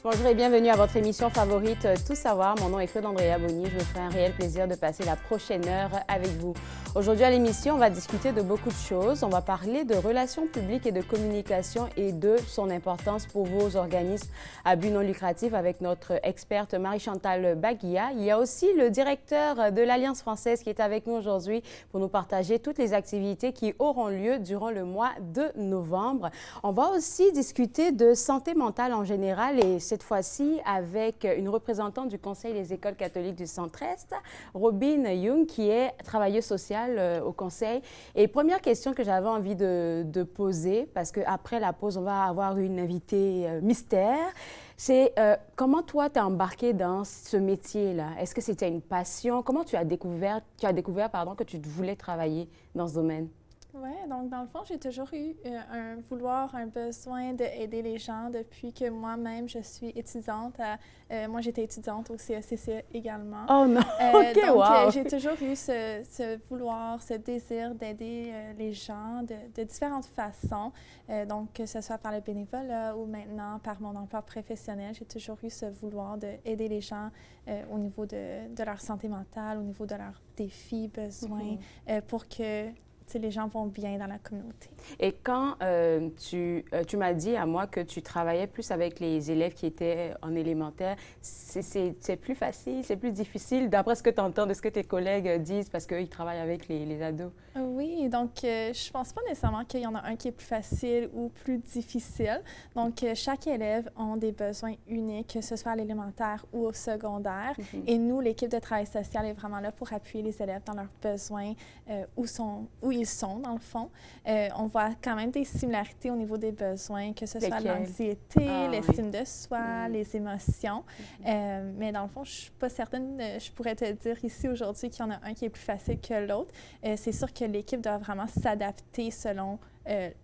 Bonjour et bienvenue à votre émission favorite Tout savoir. Mon nom est Claude Andrea Bonny. Je me ferai un réel plaisir de passer la prochaine heure avec vous. Aujourd'hui à l'émission, on va discuter de beaucoup de choses. On va parler de relations publiques et de communication et de son importance pour vos organismes à but non lucratif avec notre experte Marie-Chantal Baguia. Il y a aussi le directeur de l'Alliance française qui est avec nous aujourd'hui pour nous partager toutes les activités qui auront lieu durant le mois de novembre. On va aussi discuter de santé mentale en général et cette fois-ci avec une représentante du Conseil des écoles catholiques du Centre-Est, Robin Young, qui est travailleuse sociale au Conseil. Et première question que j'avais envie de poser, parce qu'après la pause, on va avoir une invitée mystère, c'est comment toi, tu as embarqué dans ce métier-là? Est-ce que c'était une passion? Comment tu as découvert que tu voulais travailler dans ce domaine? Oui, donc dans le fond, j'ai toujours eu un besoin d'aider les gens depuis que moi-même, je suis étudiante. Moi, j'étais étudiante au CECCE également. Oh non! OK, donc, wow! j'ai toujours eu ce vouloir, ce désir d'aider les gens de différentes façons. Donc, que ce soit par le bénévolat ou maintenant par mon emploi professionnel, j'ai toujours eu ce vouloir d'aider les gens au niveau de leur santé mentale, au niveau de leurs défis, besoins, pour que les gens vont bien dans la communauté. Et quand tu m'as dit à moi que tu travaillais plus avec les élèves qui étaient en élémentaire, c'est plus facile, c'est plus difficile, d'après ce que tu entends de ce que tes collègues disent, parce qu'ils travaillent avec les ados? Oui, donc je pense pas nécessairement qu'il y en a un qui est plus facile ou plus difficile. Donc, chaque élève a des besoins uniques, que ce soit à l'élémentaire ou au secondaire. Et nous, l'équipe de travail social est vraiment là pour appuyer les élèves dans leurs besoins, où ils sont, dans le fond. On voit quand même des similarités au niveau des besoins, que ce soit l'anxiété, l'estime de soi, les émotions. Mais dans le fond, je ne suis pas certaine, je pourrais te dire ici aujourd'hui qu'il y en a un qui est plus facile que l'autre. C'est sûr que l'équipe doit vraiment s'adapter selon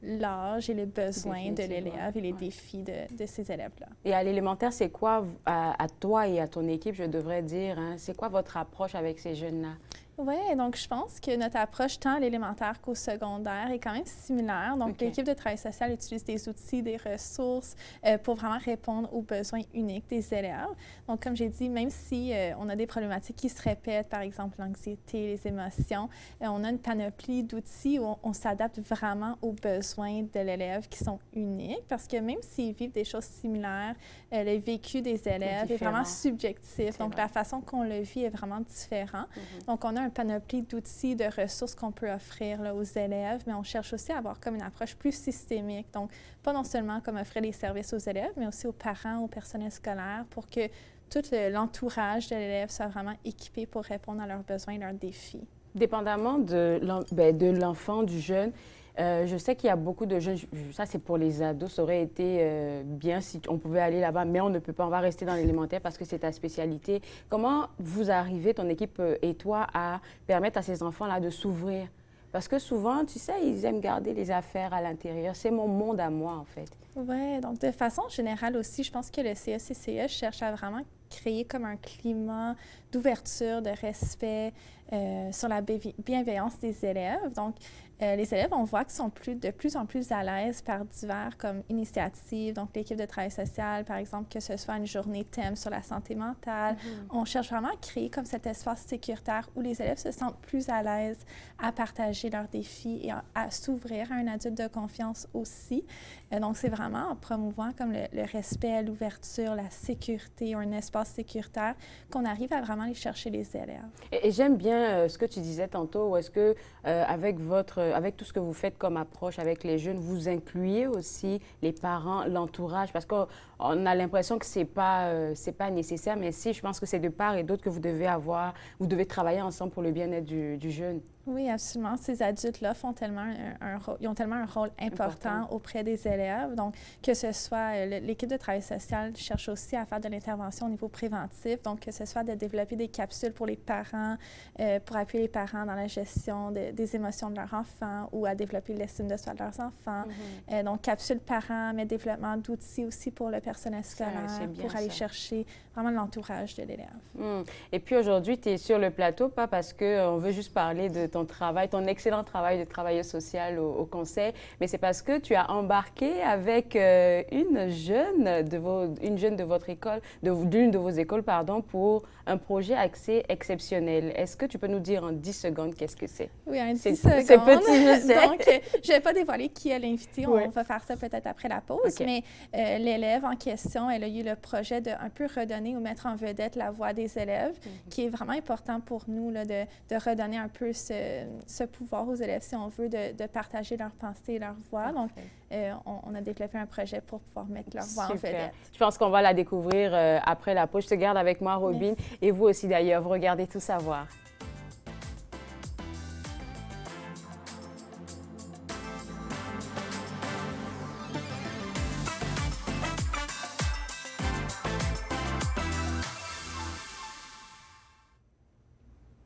l'âge et les besoins de l'élève et les défis de ces élèves-là. Et à l'élémentaire, c'est quoi, à toi et à ton équipe, je devrais dire, hein, c'est quoi votre approche avec ces jeunes-là? Oui, donc je pense que notre approche tant à l'élémentaire qu'au secondaire est quand même similaire. Donc, l'équipe de travail social utilise des outils, des ressources pour vraiment répondre aux besoins uniques des élèves. Donc, comme j'ai dit, même si on a des problématiques qui se répètent, par exemple l'anxiété, les émotions, on a une panoplie d'outils où on s'adapte vraiment aux besoins de l'élève qui sont uniques parce que même s'ils vivent des choses similaires, le vécu des élèves est vraiment subjectif. Donc, la façon qu'on le vit est vraiment différente. Donc, on a une panoplie d'outils, de ressources qu'on peut offrir là, aux élèves, mais on cherche aussi à avoir comme une approche plus systémique. Donc, pas non seulement comme offrir les services aux élèves, mais aussi aux parents, au personnel scolaire, pour que tout l'entourage de l'élève soit vraiment équipé pour répondre à leurs besoins et leurs défis. Dépendamment de l'enfant, du jeune, je sais qu'il y a beaucoup de jeunes, ça c'est pour les ados, ça aurait été bien si on pouvait aller là-bas, mais on ne peut pas, on va rester dans l'élémentaire parce que c'est ta spécialité. Comment vous arrivez, ton équipe et toi, à permettre à ces enfants-là de s'ouvrir? Parce que souvent, tu sais, ils aiment garder les affaires à l'intérieur. C'est mon monde à moi, en fait. Oui, donc de façon générale aussi, je pense que le CECCE cherche à vraiment créer comme un climat d'ouverture, de respect sur la bienveillance des élèves. Donc, les élèves, on voit qu'ils sont de plus en plus à l'aise par divers comme initiatives. Donc, l'équipe de travail social, par exemple, que ce soit une journée thème sur la santé mentale. On cherche vraiment à créer comme cet espace sécuritaire où les élèves se sentent plus à l'aise à partager leurs défis et à s'ouvrir à un adulte de confiance aussi. Donc, c'est vraiment en promouvant comme le respect, l'ouverture, la sécurité, un espace sécuritaire qu'on arrive à vraiment aller chercher les élèves. Et j'aime bien ce que tu disais tantôt, où est-ce que avec tout ce que vous faites comme approche avec les jeunes, vous incluez aussi les parents, l'entourage, parce qu'on a l'impression que c'est pas nécessaire, mais si, je pense que c'est de part et d'autre que vous devez travailler ensemble pour le bien-être du jeune. Oui, absolument. Ces adultes-là font tellement ils ont tellement un rôle important auprès des élèves. Donc, que ce soit l'équipe de travail social cherche aussi à faire de l'intervention au niveau préventif. Donc, que ce soit de développer des capsules pour les parents, pour appuyer les parents dans la gestion des émotions de leurs enfants ou à développer l'estime de soi de leurs enfants. Donc, capsules parents, mais développement d'outils aussi pour le personnel scolaire, pour aller chercher vraiment l'entourage de l'élève. Et puis aujourd'hui, tu es sur le plateau, pas parce qu'on veut juste parler de ton travail, ton excellent travail de travailleuse sociale au conseil, mais c'est parce que tu as embarqué avec une jeune de votre école, d'une de vos écoles, pardon, pour un projet axé exceptionnel. Est-ce que tu peux nous dire en 10 secondes qu'est-ce que c'est? Oui, en 10 secondes. C'est petit, je sais. Donc, je ne vais pas dévoiler qui est l'invité. Ouais. On va faire ça peut-être après la pause. Okay. Mais l'élève en question, elle a eu le projet de un peu redonner ou mettre en vedette la voix des élèves, qui est vraiment important pour nous là, de redonner un peu ce pouvoir aux élèves, si on veut, de partager leurs pensées et leur voix. Donc, on a développé un projet pour pouvoir mettre leur voix en vedette. Je pense qu'on va la découvrir après la pause. Je te garde avec moi, Robin. Merci. Et vous aussi, d'ailleurs, vous regardez Tout savoir.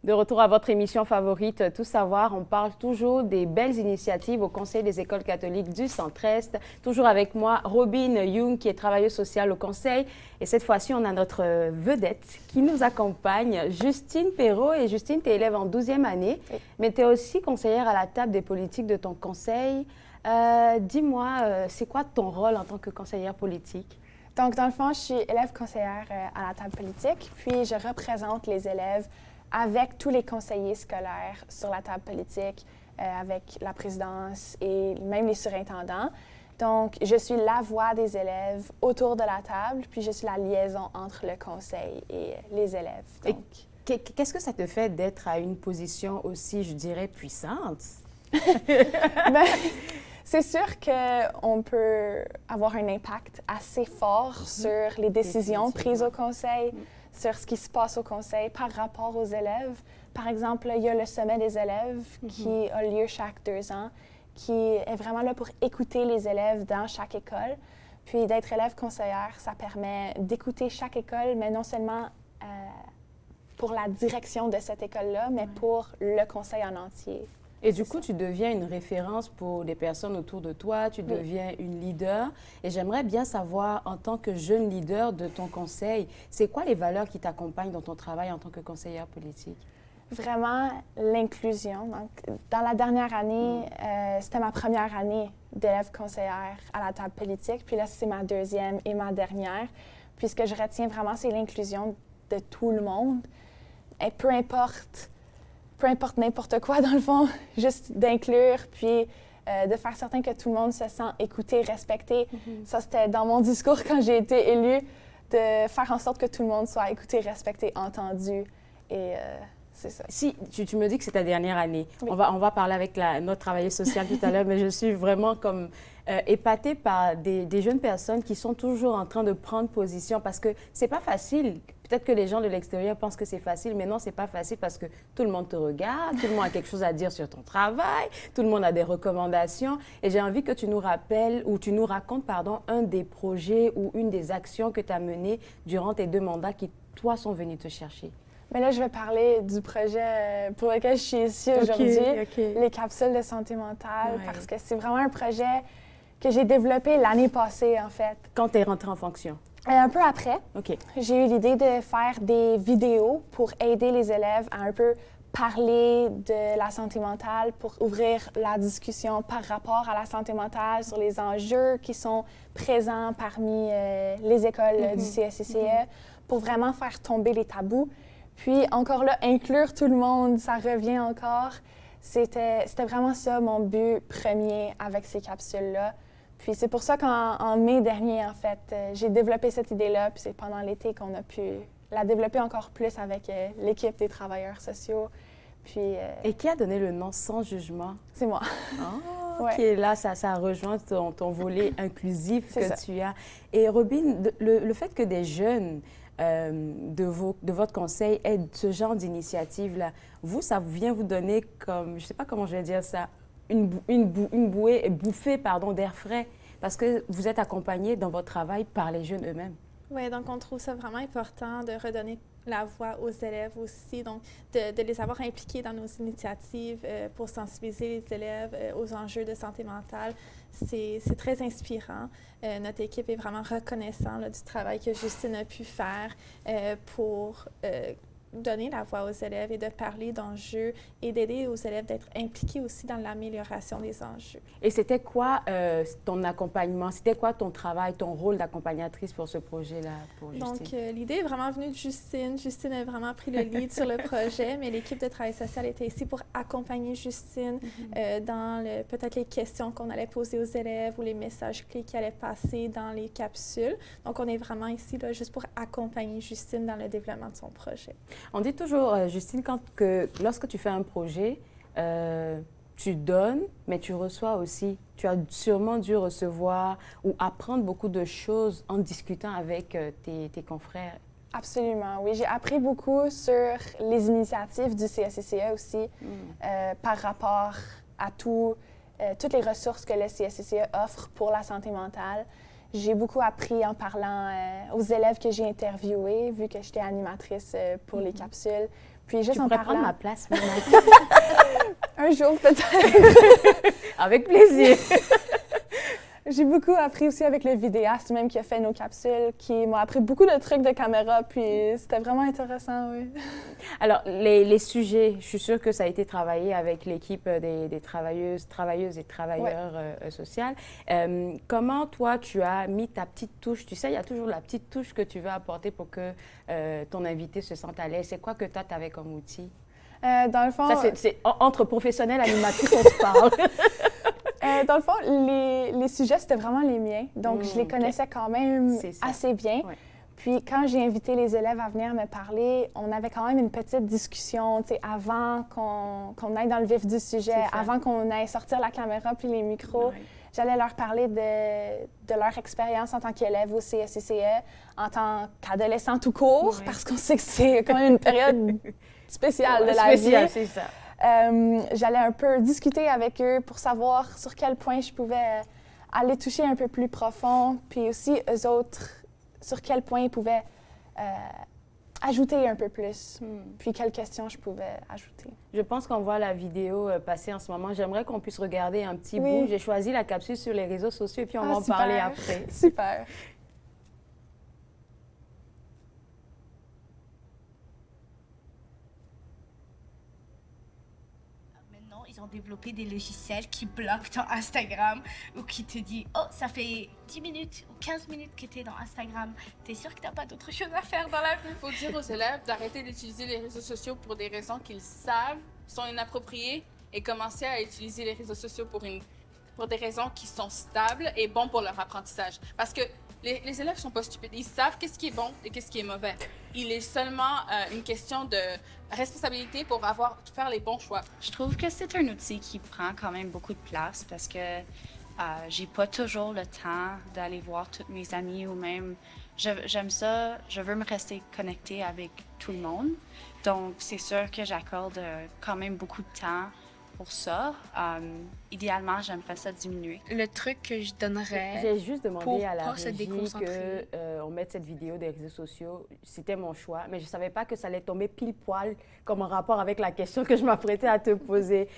De retour à votre émission favorite, Tout savoir, on parle toujours des belles initiatives au Conseil des écoles catholiques du Centre-Est. Toujours avec moi, Robin Young, qui est travailleuse sociale au Conseil. Et cette fois-ci, on a notre vedette qui nous accompagne, Justine Perrault. Et Justine, tu es élève en 12e année, oui. Mais tu es aussi conseillère à la table des politiques de ton conseil. Dis-moi, c'est quoi ton rôle en tant que conseillère politique? Donc, dans le fond, je suis élève conseillère à la table politique, puis je représente les élèves avec tous les conseillers scolaires sur la table politique, avec la présidence et même les surintendants. Donc, je suis la voix des élèves autour de la table, puis je suis la liaison entre le conseil et les élèves. Donc, qu'est-ce que ça te fait d'être à une position aussi, je dirais, puissante? Ben, c'est sûr qu'on peut avoir un impact assez fort sur les décisions prises au conseil, sur ce qui se passe au conseil par rapport aux élèves. Par exemple, il y a le sommet des élèves qui a lieu chaque 2 ans, qui est vraiment là pour écouter les élèves dans chaque école. Puis d'être élève conseillère, ça permet d'écouter chaque école, mais non seulement pour la direction de cette école-là, mais pour le conseil en entier. Et du coup, tu deviens une référence pour les personnes autour de toi, tu deviens une leader. Et j'aimerais bien savoir, en tant que jeune leader de ton conseil, c'est quoi les valeurs qui t'accompagnent dans ton travail en tant que conseillère politique? Vraiment, l'inclusion. Donc, dans la dernière année, c'était ma première année d'élève conseillère à la table politique. Puis là, c'est ma 2e et ma dernière. Puis ce que je retiens vraiment, c'est l'inclusion de tout le monde. Et peu importe n'importe quoi, dans le fond, juste d'inclure, puis de faire certain que tout le monde se sent écouté, respecté. Ça, c'était dans mon discours quand j'ai été élue, de faire en sorte que tout le monde soit écouté, respecté, entendu. Et c'est ça. Si tu me dis que c'est ta dernière année, oui. on va parler avec notre travailleuse sociale tout à l'heure, mais je suis vraiment comme épatée par des jeunes personnes qui sont toujours en train de prendre position parce que c'est pas facile. Peut-être que les gens de l'extérieur pensent que c'est facile, mais non, c'est pas facile parce que tout le monde te regarde, tout le monde a quelque chose à dire sur ton travail, tout le monde a des recommandations. Et j'ai envie que tu nous rappelles ou tu nous racontes, un des projets ou une des actions que tu as menées durant tes 2 mandats qui, toi, sont venus te chercher. Mais là, je vais parler du projet pour lequel je suis ici aujourd'hui, les capsules de santé mentale, parce que c'est vraiment un projet que j'ai développé l'année passée, en fait. Quand tu es rentrée en fonction? Un peu après, j'ai eu l'idée de faire des vidéos pour aider les élèves à un peu parler de la santé mentale, pour ouvrir la discussion par rapport à la santé mentale, sur les enjeux qui sont présents parmi les écoles du CSCCE, pour vraiment faire tomber les tabous. Puis encore là, inclure tout le monde, ça revient encore. C'était vraiment ça mon but premier avec ces capsules-là. Puis c'est pour ça qu'en mai dernier, en fait, j'ai développé cette idée-là. Puis c'est pendant l'été qu'on a pu la développer encore plus avec l'équipe des travailleurs sociaux. Puis, et qui a donné le nom Sans jugement? C'est moi. Oh, OK, là, ça rejoint ton volet inclusif que tu as. Et Robin, le fait que des jeunes de votre conseil aient ce genre d'initiative-là, ça vient vous donner comme, je ne sais pas comment je vais dire ça, une bouffée d'air frais, parce que vous êtes accompagné dans votre travail par les jeunes eux-mêmes. Oui, donc on trouve ça vraiment important de redonner la voix aux élèves aussi, donc de les avoir impliqués dans nos initiatives pour sensibiliser les élèves aux enjeux de santé mentale. C'est très inspirant. Notre équipe est vraiment reconnaissante du travail que Justine a pu faire pour donner la voix aux élèves et de parler d'enjeux et d'aider aux élèves d'être impliqués aussi dans l'amélioration des enjeux. Et c'était quoi ton accompagnement? C'était quoi ton travail, ton rôle d'accompagnatrice pour ce projet-là, pour Justine? Donc, l'idée est vraiment venue de Justine. Justine a vraiment pris le lead sur le projet, mais l'équipe de travail social était ici pour accompagner Justine dans peut-être les questions qu'on allait poser aux élèves ou les messages clés qui allaient passer dans les capsules. Donc, on est vraiment ici là, juste pour accompagner Justine dans le développement de son projet. On dit toujours, Justine, lorsque tu fais un projet, tu donnes, mais tu reçois aussi. Tu as sûrement dû recevoir ou apprendre beaucoup de choses en discutant avec tes confrères. Absolument, oui. J'ai appris beaucoup sur les initiatives du CSCCE aussi par rapport à toutes les ressources que le CSCCE offre pour la santé mentale. J'ai beaucoup appris en parlant aux élèves que j'ai interviewés, vu que j'étais animatrice pour les capsules. Puis juste tu pourrais prendre ma place, maman. Un jour, peut-être. Avec plaisir. J'ai beaucoup appris aussi avec le vidéaste même qui a fait nos capsules, qui m'a appris beaucoup de trucs de caméra, puis c'était vraiment intéressant, oui. Alors, les sujets, je suis sûre que ça a été travaillé avec l'équipe des travailleuses et travailleurs sociaux. Comment, toi, tu as mis ta petite touche? Tu sais, il y a toujours la petite touche que tu veux apporter pour que ton invité se sente à l'aise. C'est quoi que toi, tu avais comme outil? Dans le fond... Ça, c'est entre professionnels animatrices, on se parle. Dans le fond, les sujets, c'était vraiment les miens. Donc, je les connaissais quand même assez bien. Ouais. Puis, quand j'ai invité les élèves à venir me parler, on avait quand même une petite discussion, tu sais, avant qu'on aille dans le vif du sujet, avant qu'on aille sortir la caméra puis les micros. Ouais. J'allais leur parler de leur expérience en tant qu'élève au CSCCE, en tant qu'adolescent tout court, parce qu'on sait que c'est quand même une période spéciale de la vie. C'est ça. J'allais un peu discuter avec eux pour savoir sur quel point je pouvais aller toucher un peu plus profond, puis aussi eux autres, sur quel point ils pouvaient ajouter un peu plus, puis quelles questions je pouvais ajouter. Je pense qu'on voit la vidéo passer en ce moment. J'aimerais qu'on puisse regarder un petit bout. J'ai choisi la capsule sur les réseaux sociaux et puis on va en parler après. Super. Ils ont développé des logiciels qui bloquent ton Instagram ou qui te disent « Oh, ça fait 10 minutes ou 15 minutes que tu es dans Instagram. T'es sûr que tu n'as pas d'autre chose à faire dans la vie? » Il faut dire aux élèves d'arrêter d'utiliser les réseaux sociaux pour des raisons qu'ils savent sont inappropriées et commencer à utiliser les réseaux sociaux pour des raisons qui sont stables et bons pour leur apprentissage. Parce que les élèves ne sont pas stupides. Ils savent qu'est-ce qui est bon et qu'est-ce qui est mauvais. Il est seulement une question de responsabilité pour faire les bons choix. Je trouve que c'est un outil qui prend quand même beaucoup de place parce que j'ai pas toujours le temps d'aller voir tous mes amis ou même... J'aime ça, je veux me rester connectée avec tout le monde. Donc, c'est sûr que j'accorde quand même beaucoup de temps pour ça. Idéalement, j'aimerais ça diminuer. Le truc que je donnerais j'ai juste demandé à la régie qu'on mette cette vidéo des réseaux sociaux. C'était mon choix, mais je ne savais pas que ça allait tomber pile poil comme en rapport avec la question que je m'apprêtais à te poser.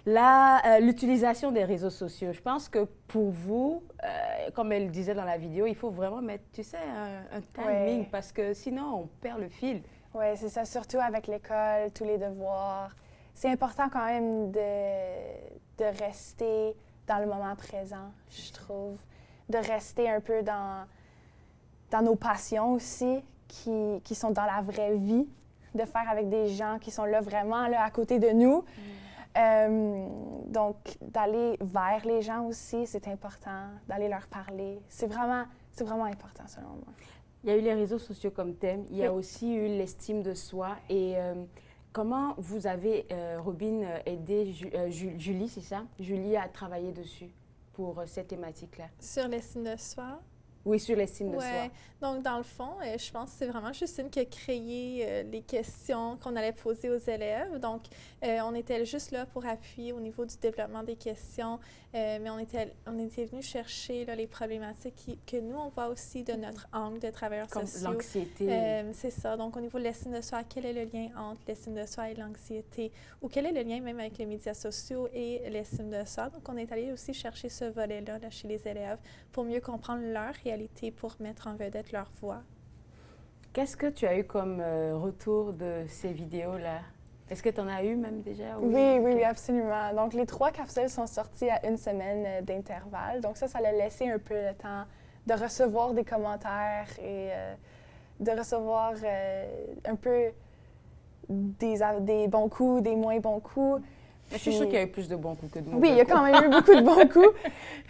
L'utilisation des réseaux sociaux, je pense que pour vous, comme elle disait dans la vidéo, il faut vraiment mettre, tu sais, un timing parce que sinon, on perd le fil. Oui, c'est ça, surtout avec l'école, tous les devoirs. C'est important quand même de rester dans le moment présent, je trouve. De rester un peu dans nos passions aussi, qui sont dans la vraie vie. De faire avec des gens qui sont là vraiment là, à côté de nous. Donc, d'aller vers les gens aussi, c'est important. D'aller leur parler. C'est vraiment important selon moi. Il y a eu les réseaux sociaux comme thème. Il y a aussi eu l'estime de soi. Et comment vous avez, Robin, aidé Julie, c'est ça? Julie a travaillé dessus pour cette thématique-là. Sur l'estime de soi? Oui, sur l'estime de soi. Donc, dans le fond, je pense que c'est vraiment Justine qui a créé les questions qu'on allait poser aux élèves. Donc, on était juste là pour appuyer au niveau du développement des questions, mais on était venu chercher là, les problématiques que nous, on voit aussi de notre angle de travailleurs sociaux. Comme l'anxiété. C'est ça. Donc, au niveau de l'estime de soi, quel est le lien entre l'estime de soi et l'anxiété? Ou quel est le lien même avec les médias sociaux et l'estime de soi? Donc, on est allé aussi chercher ce volet-là là, chez les élèves pour mieux comprendre leur réalité, pour mettre en vedette leur voix. Qu'est-ce que tu as eu comme retour de ces vidéos-là? Est-ce que tu en as eu même déjà? Oui, absolument. Donc, les 3 capsules sont sorties à 1 semaine d'intervalle. Donc, ça l'a laissé un peu le temps de recevoir des commentaires et de recevoir un peu des bons coups, des moins bons coups. Je suis sûre qu'il y a eu plus de bons coups que de mauvais coups. Oui, il y a quand même eu beaucoup de bons coups.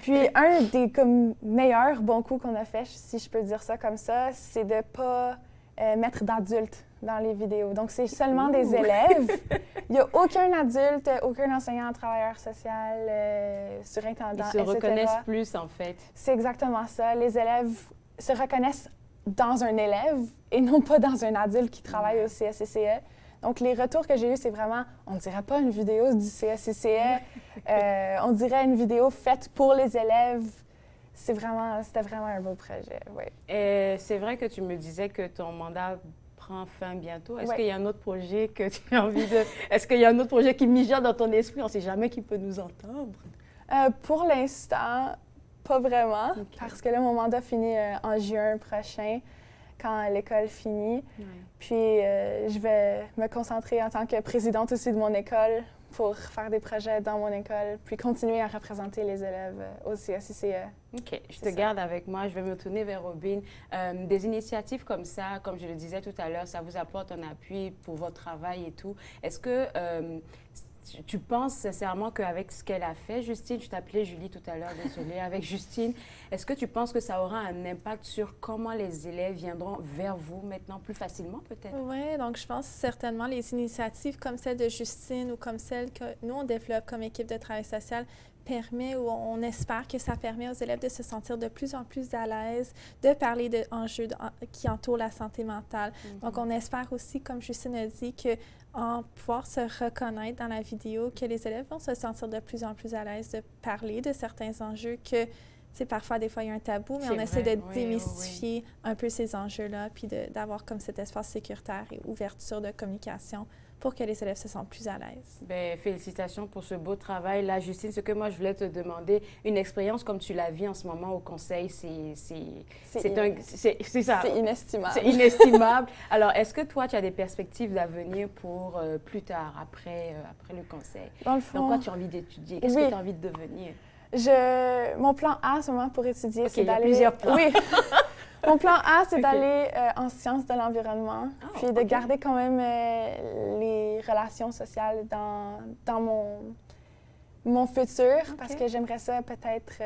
Puis, un des meilleurs bons coups qu'on a fait, si je peux dire ça comme ça, c'est de ne pas mettre d'adultes dans les vidéos. Donc, c'est seulement des élèves. Il n'y a aucun adulte, aucun enseignant, travailleur social, surintendant, Ils se etc. reconnaissent plus, en fait. C'est exactement ça. Les élèves se reconnaissent dans un élève et non pas dans un adulte qui travaille au CSCCE. Donc, les retours que j'ai eus, c'est vraiment, on ne dirait pas une vidéo du CSCCE, on dirait une vidéo faite pour les élèves. C'était vraiment un beau projet, oui. C'est vrai que tu me disais que ton mandat prend fin bientôt. Est-ce Ouais. qu'il y a un autre projet que tu as envie de... Est-ce qu'il y a un autre projet qui mijote dans ton esprit? On ne sait jamais qui peut nous entendre. Pour l'instant, pas vraiment, Ok. parce que là, mon mandat finit en juin prochain, quand l'école finit. Ouais. Puis, je vais me concentrer en tant que présidente aussi de mon école pour faire des projets dans mon école, puis continuer à représenter les élèves au CSCCE. OK, je te ça. garde avec moi. Je vais me tourner vers Robin. Des initiatives comme ça, comme je le disais tout à l'heure, ça vous apporte un appui pour votre travail et tout. Est-ce que tu penses sincèrement qu'avec ce qu'elle a fait, Justine, je t'appelais Julie tout à l'heure, désolée, avec Justine, est-ce que tu penses que ça aura un impact sur comment les élèves viendront vers vous maintenant plus facilement peut-être? Oui, donc je pense certainement les initiatives comme celle de Justine ou comme celle que nous, on développe comme équipe de travail social permet ou on espère que ça permet aux élèves de se sentir de plus en plus à l'aise, de parler d'enjeux qui entourent la santé mentale. Donc, on espère aussi, comme Justine a dit, en pouvoir se reconnaître dans la vidéo, que les élèves vont se sentir de plus en plus à l'aise de parler de certains enjeux que, tu sais, parfois, des fois, il y a un tabou, mais C'est on essaie vrai, de oui, démystifier un peu ces enjeux-là, puis d'avoir comme cet espace sécuritaire et ouverture de communication pour que les élèves se sentent plus à l'aise. Bien, félicitations pour ce beau travail. Là, Justine, ce que moi, je voulais te demander, une expérience comme tu la vis en ce moment au conseil, c'est ça. C'est inestimable. C'est inestimable. Alors, est-ce que toi, tu as des perspectives d'avenir pour plus tard, après le conseil? Dans le fond, Dans quoi tu as envie d'étudier? Qu'est-ce Oui. que tu as envie de devenir? Mon plan A en ce moment pour étudier, Ok, c'est il y a d'aller... plusieurs plans. Oui. Mon plan A, c'est Ok. d'aller en sciences de l'environnement, puis de ok. garder quand même les relations sociales dans mon futur, parce que j'aimerais ça peut-être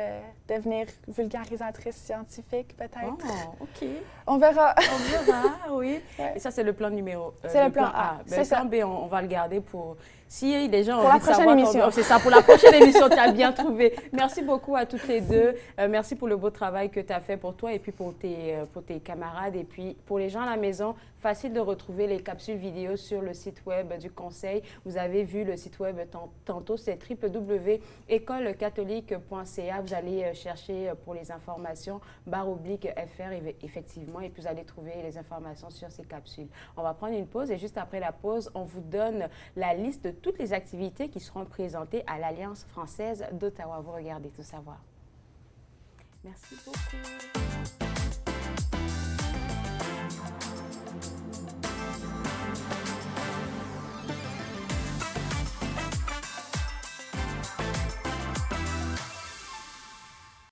devenir vulgarisatrice scientifique, peut-être. Oh, OK. On verra. On verra, oui. Ouais. Et ça, c'est le plan numéro... C'est le plan A. Ben, C'est ça. le plan B, on va le garder pour... Si les gens ont Pour la envie de prochaine savoir... émission. C'est ça, pour la prochaine émission, tu as bien trouvé. Merci beaucoup à toutes les deux. Merci pour le beau travail que tu as fait pour toi et puis pour tes camarades. Et puis, pour les gens à la maison, facile de retrouver les capsules vidéo sur le site web du Conseil. Vous avez vu le site web tantôt, c'est www.écolecatholique.ca. Vous allez chercher pour les informations, /FR, effectivement, et puis vous allez trouver les informations sur ces capsules. On va prendre une pause et juste après la pause, on vous donne la liste de toutes les activités qui seront présentées à l'Alliance française d'Ottawa. Vous regardez tout savoir. Merci beaucoup.